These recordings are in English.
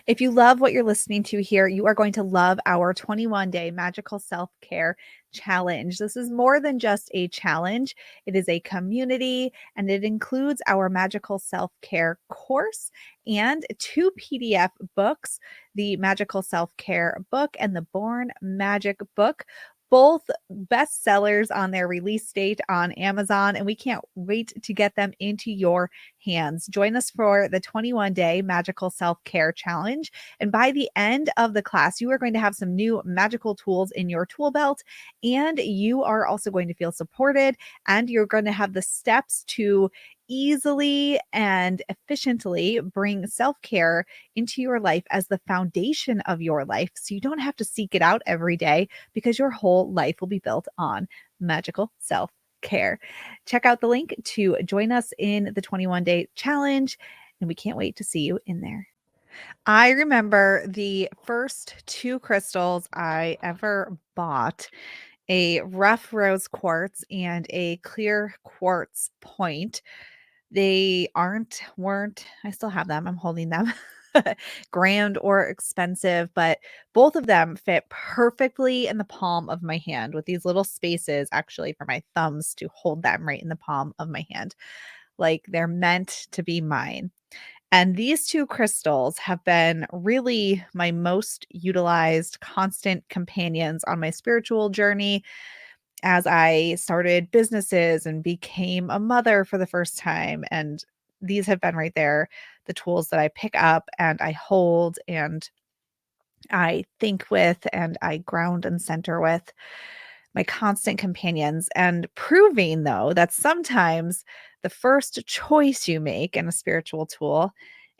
If you love what you're listening to here, you are going to love our 21-day magical self-care challenge. This is more than just a challenge. It is a community, and it includes our magical self-care course and 2 PDF books, the Magical Self-Care book and the Born Magic book. Both bestsellers on their release date on Amazon, and we can't wait to get them into your hands. Join us for the 21-day magical self-care challenge. And by the end of the class, you are going to have some new magical tools in your tool belt, and you are also going to feel supported, and you're going to have the steps to easily and efficiently bring self-care into your life as the foundation of your life, so you don't have to seek it out every day, because your whole life will be built on magical self-care. Check out the link to join us in the 21-day challenge, and we can't wait to see you in there. I remember the first 2 crystals I ever bought, a rough rose quartz and a clear quartz point. They weren't, I still have them, I'm holding them, grand or expensive, but both of them fit perfectly in the palm of my hand, with these little spaces actually for my thumbs to hold them right in the palm of my hand. Like they're meant to be mine. And these 2 crystals have been really my most utilized constant companions on my spiritual journey as I started businesses and became a mother for the first time. And these have been right there, the tools that I pick up and I hold and I think with and I ground and center with, my constant companions, and proving though that sometimes the first choice you make in a spiritual tool,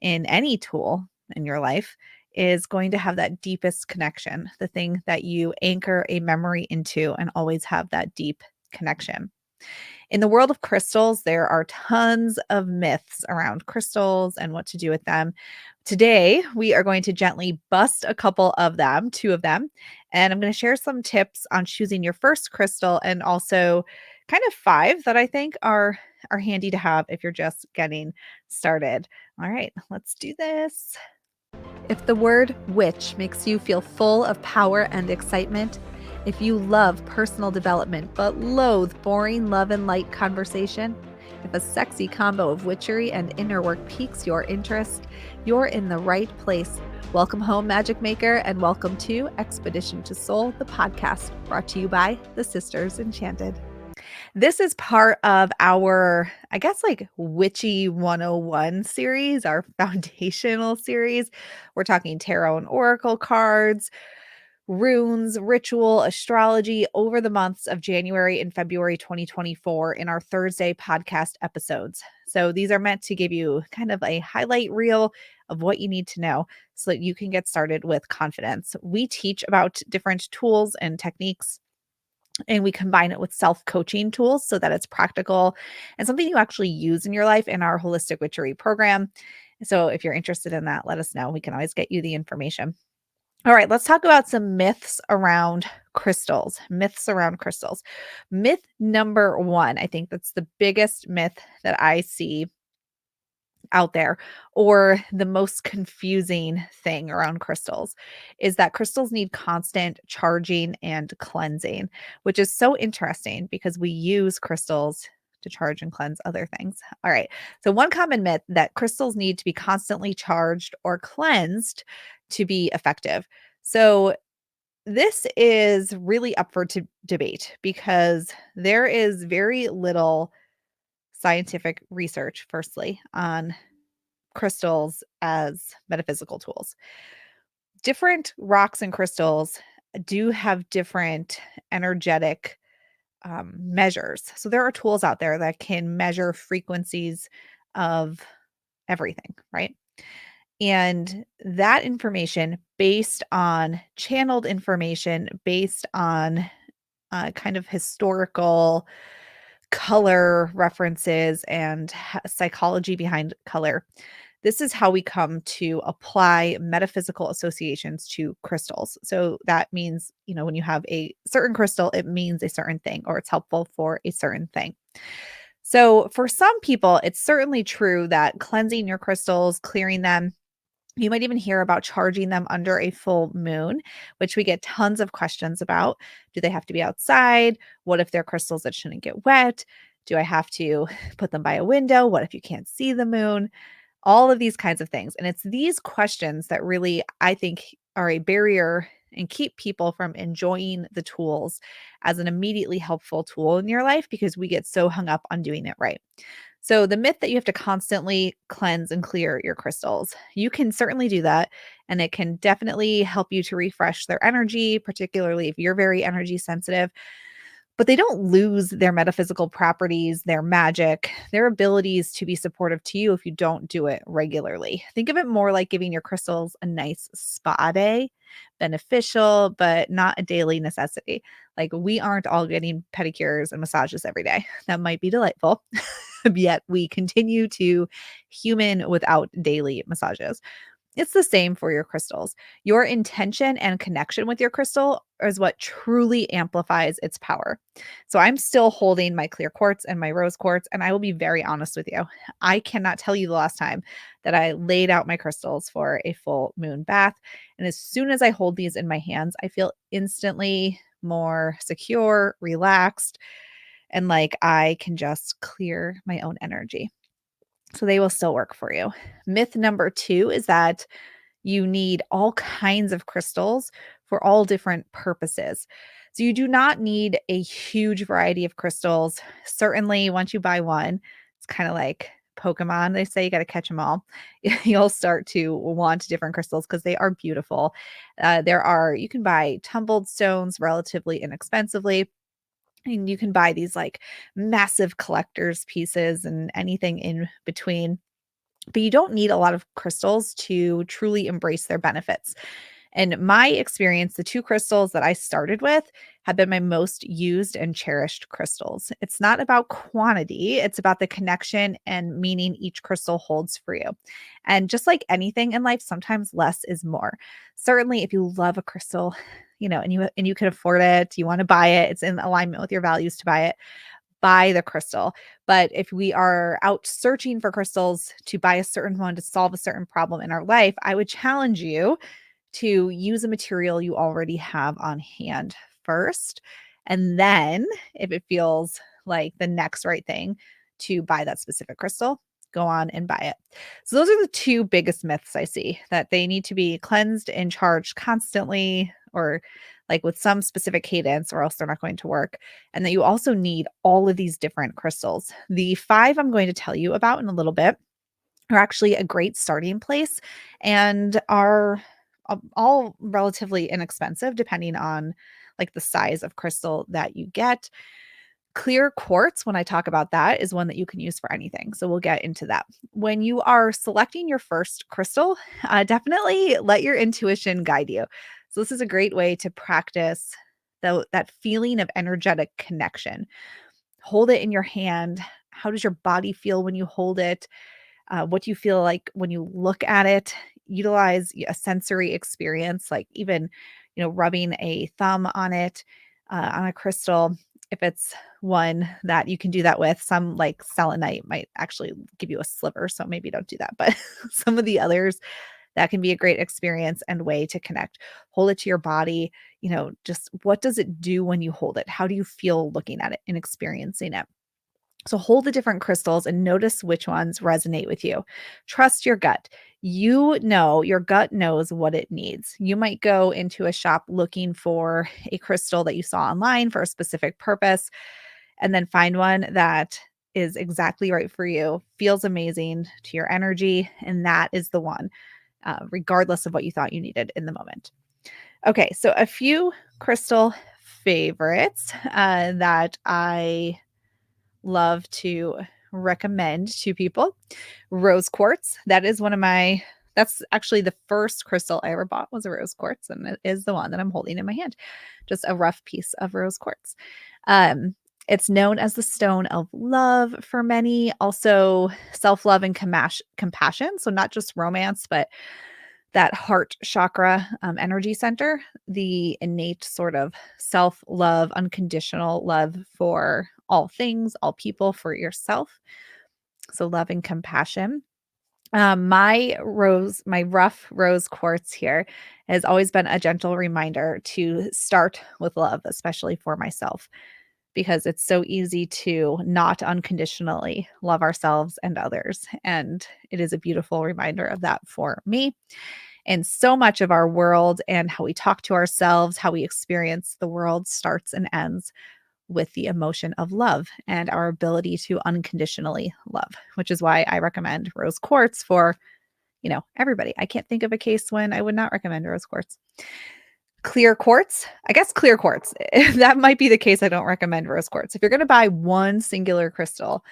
in any tool in your life, is going to have that deepest connection, the thing that you anchor a memory into and always have that deep connection. In the world of crystals, there are tons of myths around crystals and what to do with them. Today, we are going to gently bust a couple of them, 2 of them, and I'm going to share some tips on choosing your first crystal, and also kind of 5 that I think are handy to have if you're just getting started. All right, let's do this. If the word witch makes you feel full of power and excitement, if you love personal development but loathe boring love and light conversation, if a sexy combo of witchery and inner work piques your interest, you're in the right place. Welcome home, Magic Maker, and welcome to Expedition to Soul, the podcast brought to you by the Sisters Enchanted. This is part of our, I guess, like Witchy 101 series, our foundational series. We're talking tarot and oracle cards, runes, ritual, astrology over the months of January and February 2024 in our Thursday podcast episodes. So these are meant to give you kind of a highlight reel of what you need to know so that you can get started with confidence. We teach about different tools and techniques, and we combine it with self-coaching tools so that it's practical and something you actually use in your life in our holistic witchery program. So if you're interested in that, let us know. We can always get you the information. All right, let's talk about some myths around crystals. Myths around crystals. Myth number 1, I think that's the biggest myth that I see out there, or the most confusing thing around crystals, is that crystals need constant charging and cleansing, which is so interesting because we use crystals to charge and cleanse other things. All right. So one common myth that crystals need to be constantly charged or cleansed to be effective. So this is really up for debate, because there is very little scientific research, firstly, on crystals as metaphysical tools. Different rocks and crystals do have different energetic measures. So there are tools out there that can measure frequencies of everything, right? And that information, based on channeled information, based on kind of historical color references and psychology behind color, this is how we come to apply metaphysical associations to crystals. So that means, when you have a certain crystal, it means a certain thing, or it's helpful for a certain thing. So for some people, it's certainly true that cleansing your crystals, clearing them, You might even hear about charging them under a full moon, which we get tons of questions about. Do they have to be outside? What if they're crystals that shouldn't get wet? Do I have to put them by a window? What if you can't see the moon? All of these kinds of things. And it's these questions that really, I think, are a barrier and keep people from enjoying the tools as an immediately helpful tool in your life because we get so hung up on doing it right. So, the myth that you have to constantly cleanse and clear your crystals, you can certainly do that. And it can definitely help you to refresh their energy, particularly if you're very energy sensitive. But they don't lose their metaphysical properties, their magic, their abilities to be supportive to you if you don't do it regularly. Think of it more like giving your crystals a nice spa day, beneficial, but not a daily necessity. Like we aren't all getting pedicures and massages every day. That might be delightful, yet we continue to human without daily massages. It's the same for your crystals. Your intention and connection with your crystal is what truly amplifies its power. So I'm still holding my clear quartz and my rose quartz, and I will be very honest with you. I cannot tell you the last time that I laid out my crystals for a full moon bath. And as soon as I hold these in my hands, I feel instantly more secure, relaxed, and like I can just clear my own energy. So they will still work for you. Myth number 2 is that you need all kinds of crystals for all different purposes. So you do not need a huge variety of crystals. Certainly, once you buy one, it's kind of like Pokemon. They say you got to catch them all. You'll start to want different crystals because they are beautiful. You can buy tumbled stones relatively inexpensively. And you can buy these like massive collector's pieces and anything in between, but you don't need a lot of crystals to truly embrace their benefits. In my experience, the 2 crystals that I started with have been my most used and cherished crystals. It's not about quantity, it's about the connection and meaning each crystal holds for you. And just like anything in life, sometimes less is more. Certainly, if you love a crystal, and you can afford it, you want to buy it, it's in alignment with your values to buy it, buy the crystal. But if we are out searching for crystals to buy a certain one to solve a certain problem in our life, I would challenge you to use a material you already have on hand first. And then, if it feels like the next right thing to buy that specific crystal, go on and buy it. So, those are the 2 biggest myths I see, that they need to be cleansed and charged constantly or like with some specific cadence, or else they're not going to work. And that you also need all of these different crystals. The 5 I'm going to tell you about in a little bit are actually a great starting place and are all relatively inexpensive depending on like the size of crystal that you get. Clear quartz, when I talk about that, is one that you can use for anything. So we'll get into that. When you are selecting your first crystal, definitely let your intuition guide you. So this is a great way to practice that feeling of energetic connection. Hold it in your hand. How does your body feel when you hold it? What do you feel like when you look at it? Utilize a sensory experience, like even, rubbing a thumb on it, on a crystal. If it's one that you can do that with, some like selenite might actually give you a sliver. So maybe don't do that. But some of the others, that can be a great experience and way to connect. Hold it to your body. Just what does it do when you hold it? How do you feel looking at it and experiencing it? So hold the different crystals and notice which ones resonate with you. Trust your gut. Your gut knows what it needs. You might go into a shop looking for a crystal that you saw online for a specific purpose and then find one that is exactly right for you, feels amazing to your energy, and that is the one, regardless of what you thought you needed in the moment. Okay, so a few crystal favorites that I love to recommend to people. Rose quartz. That's actually the first crystal I ever bought was a rose quartz, and it is the one that I'm holding in my hand. Just a rough piece of rose quartz. Um, it's known as the stone of love for many, also self-love and compassion. So not just romance, but that heart chakra energy center, the innate sort of self love, unconditional love for all things, all people, for yourself. So, love and compassion. My rough rose quartz here has always been a gentle reminder to start with love, especially for myself, because it's so easy to not unconditionally love ourselves and others. And it is a beautiful reminder of that for me. And so much of our world and how we talk to ourselves, how we experience the world starts and ends with the emotion of love and our ability to unconditionally love, which is why I recommend rose quartz for, everybody. I can't think of a case when I would not recommend rose quartz. Clear quartz, I guess clear quartz. That might be the case I don't recommend rose quartz. If you're going to buy one singular crystal,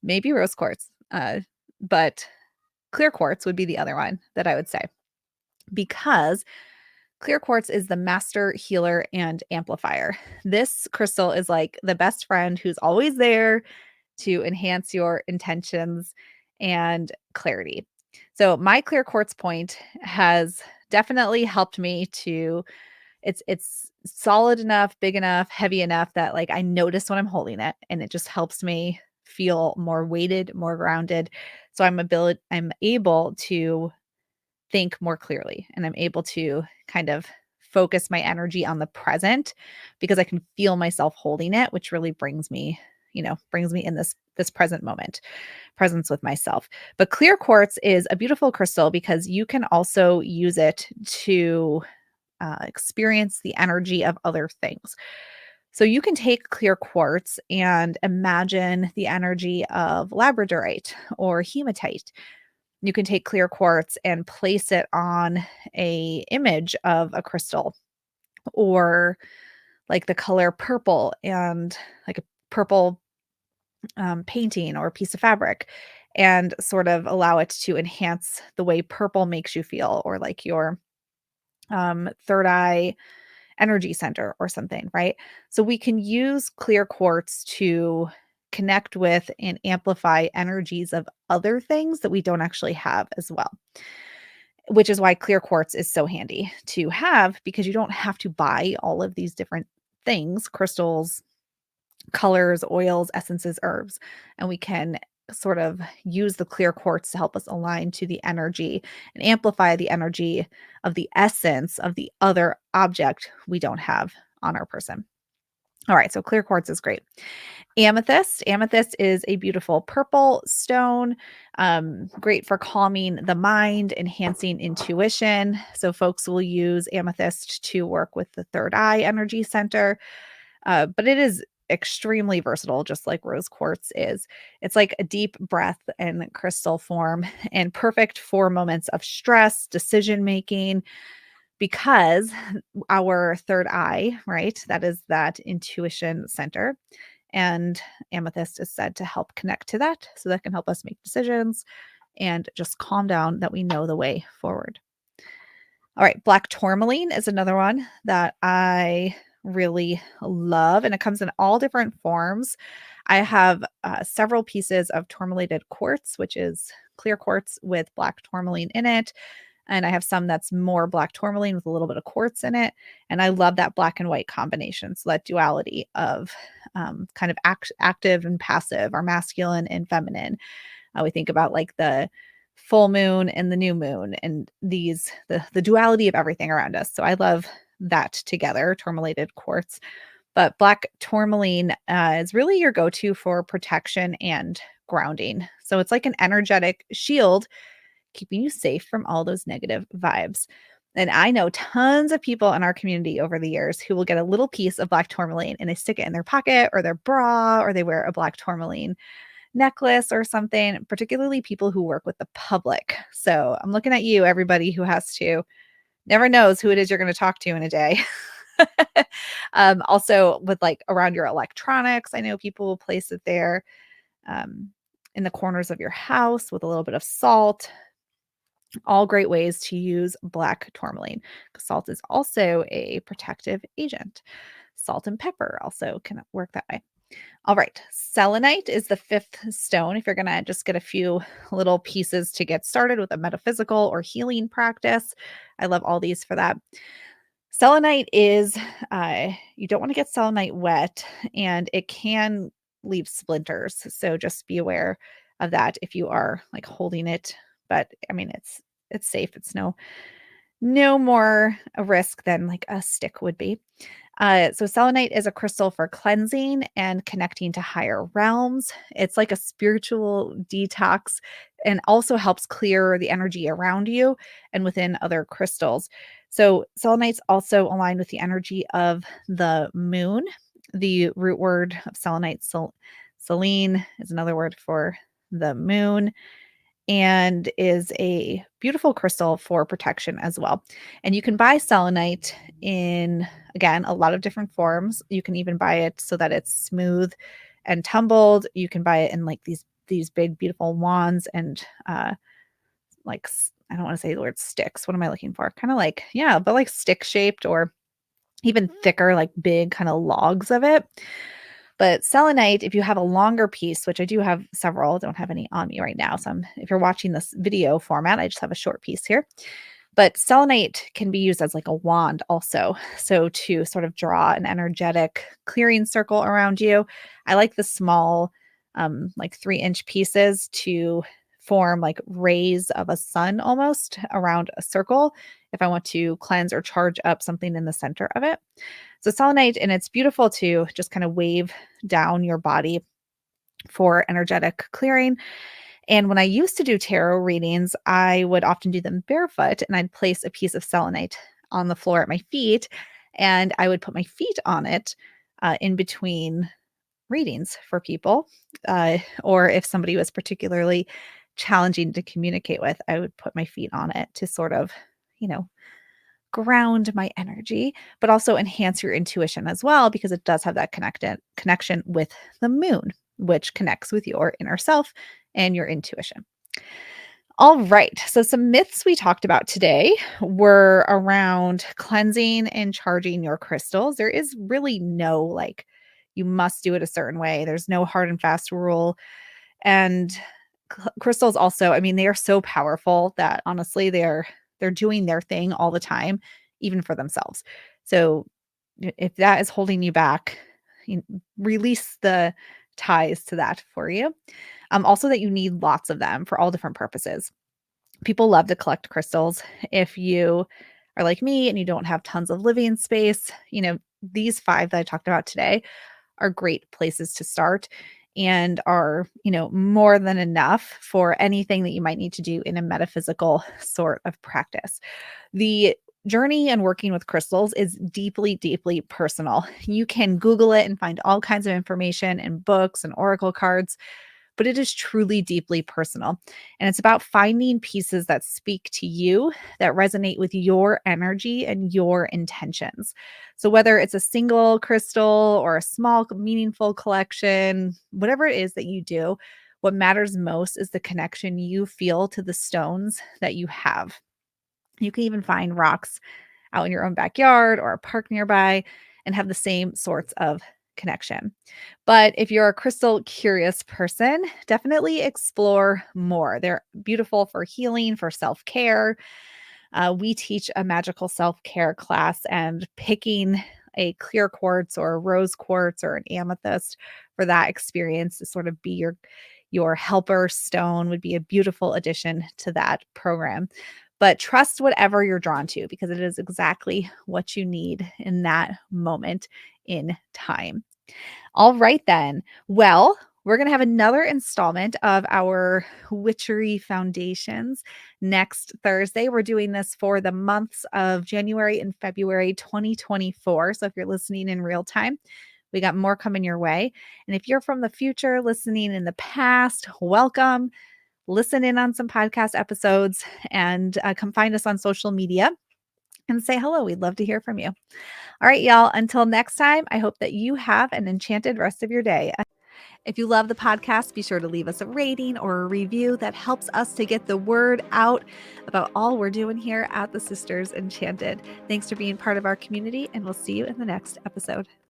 maybe rose quartz. But clear quartz would be the other one that I would say, because clear quartz is the master healer and amplifier. This crystal is like the best friend who's always there to enhance your intentions and clarity. So my clear quartz point has definitely helped me to it's solid enough, big enough, heavy enough that like I notice when I'm holding it and it just helps me feel more weighted, more grounded. So I'm able to think more clearly and I'm able to kind of focus my energy on the present because I can feel myself holding it, which really brings me in this present moment, presence with myself. But clear quartz is a beautiful crystal because you can also use it to experience the energy of other things. So you can take clear quartz and imagine the energy of labradorite or hematite. You can take clear quartz and place it on a image of a crystal, or like the color purple and like a purple painting or a piece of fabric, and sort of allow it to enhance the way purple makes you feel, or like your third eye energy center or something, right? So we can use clear quartz to connect with and amplify energies of other things that we don't actually have as well, which is why clear quartz is so handy to have, because you don't have to buy all of these different things, crystals, colors, oils, essences, herbs, and we can sort of use the clear quartz to help us align to the energy and amplify the energy of the essence of the other object we don't have on our person. All right, so clear quartz is great. Amethyst. Amethyst is a beautiful purple stone, great for calming the mind, enhancing intuition. So folks will use amethyst to work with the third eye energy center. But it is extremely versatile, just like rose quartz is. It's like a deep breath in crystal form and perfect for moments of stress, decision making, because our third eye, right? That is that intuition center. And amethyst is said to help connect to that. So that can help us make decisions and just calm down, that we know the way forward. All right, black tourmaline is another one that I really love, and it comes in all different forms. I have several pieces of tourmalated quartz, which is clear quartz with black tourmaline in it. And I have some that's more black tourmaline with a little bit of quartz in it. And I love that black and white combination. So that duality of kind of active and passive, or masculine and feminine. We think about like the full moon and the new moon, and the duality of everything around us. So I love that together, tourmalated quartz. But black tourmaline is really your go-to for protection and grounding. So it's like an energetic shield, keeping you safe from all those negative vibes. And I know tons of people in our community over the years who will get a little piece of black tourmaline and they stick it in their pocket or their bra, or they wear a black tourmaline necklace or something, particularly people who work with the public. So I'm looking at you, everybody who never knows who it is you're going to talk to in a day. Also with like around your electronics, I know people will place it there, in the corners of your house with a little bit of salt. All great ways to use black tourmaline, because salt is also a protective agent. Salt and pepper also can work that way. All right. Selenite is the fifth stone. If you're going to just get a few little pieces to get started with a metaphysical or healing practice, I love all these for that. Selenite is, you don't want to get selenite wet, and it can leave splinters. So just be aware of that if you are like holding it but I mean, it's safe. It's no more a risk than like a stick would be. So selenite is a crystal for cleansing and connecting to higher realms. It's like a spiritual detox and also helps clear the energy around you and within other crystals. So selenites also align with the energy of the moon. The root word of selenite, selene, is another word for the moon and is a beautiful crystal for protection as well. And you can buy selenite in, again, a lot of different forms. You can even buy it so that it's smooth and tumbled. You can buy it in like these big beautiful wands and like I don't want to say the word sticks. What am I looking for? Kind of like, yeah, but like stick shaped or even thicker, like big kind of logs of it. But selenite, if you have a longer piece, which I do have several, don't have any on me right now. So if you're watching this video format, I just have a short piece here. But selenite can be used as like a wand also. So to sort of draw an energetic clearing circle around you. I like the small, like 3-inch pieces to form like rays of a sun almost around a circle if I want to cleanse or charge up something in the center of it. So selenite, and it's beautiful to just kind of wave down your body for energetic clearing. And when I used to do tarot readings, I would often do them barefoot and I'd place a piece of selenite on the floor at my feet and I would put my feet on it in between readings for people. Or if somebody was particularly challenging to communicate with, I would put my feet on it to sort of, you know, ground my energy, but also enhance your intuition as well, because it does have that connection with the moon, which connects with your inner self and your intuition. All right. So, some myths we talked about today were around cleansing and charging your crystals. There is really no like, you must do it a certain way. There's no hard and fast rule. And crystals also, I mean, they are so powerful that honestly they're doing their thing all the time, even for themselves. So if that is holding you back, release the ties to that for you. Also that you need lots of them for all different purposes. People love to collect crystals. If you are like me and you don't have tons of living space, these 5 that I talked about today are great places to start and are, more than enough for anything that you might need to do in a metaphysical sort of practice. The journey and working with crystals is deeply, deeply personal. You can Google it and find all kinds of information and books and oracle cards, but it is truly deeply personal. And it's about finding pieces that speak to you, that resonate with your energy and your intentions. So, whether it's a single crystal or a small, meaningful collection, whatever it is that you do, what matters most is the connection you feel to the stones that you have. You can even find rocks out in your own backyard or a park nearby and have the same sorts of connection. But if you're a crystal curious person, definitely explore more. They're beautiful for healing, for self care. We teach a magical self care class, and picking a clear quartz or a rose quartz or an amethyst for that experience to sort of be your helper stone would be a beautiful addition to that program. But trust whatever you're drawn to because it is exactly what you need in that moment in time. All right, then. Well, we're going to have another installment of our Witchery Foundations next Thursday. We're doing this for the months of January and February 2024. So if you're listening in real time, we got more coming your way. And if you're from the future listening in the past, welcome. Listen in on some podcast episodes and come find us on social media and say hello. We'd love to hear from you. All right, y'all. Until next time, I hope that you have an enchanted rest of your day. If you love the podcast, be sure to leave us a rating or a review. That helps us to get the word out about all we're doing here at the Sisters Enchanted. Thanks for being part of our community, and we'll see you in the next episode.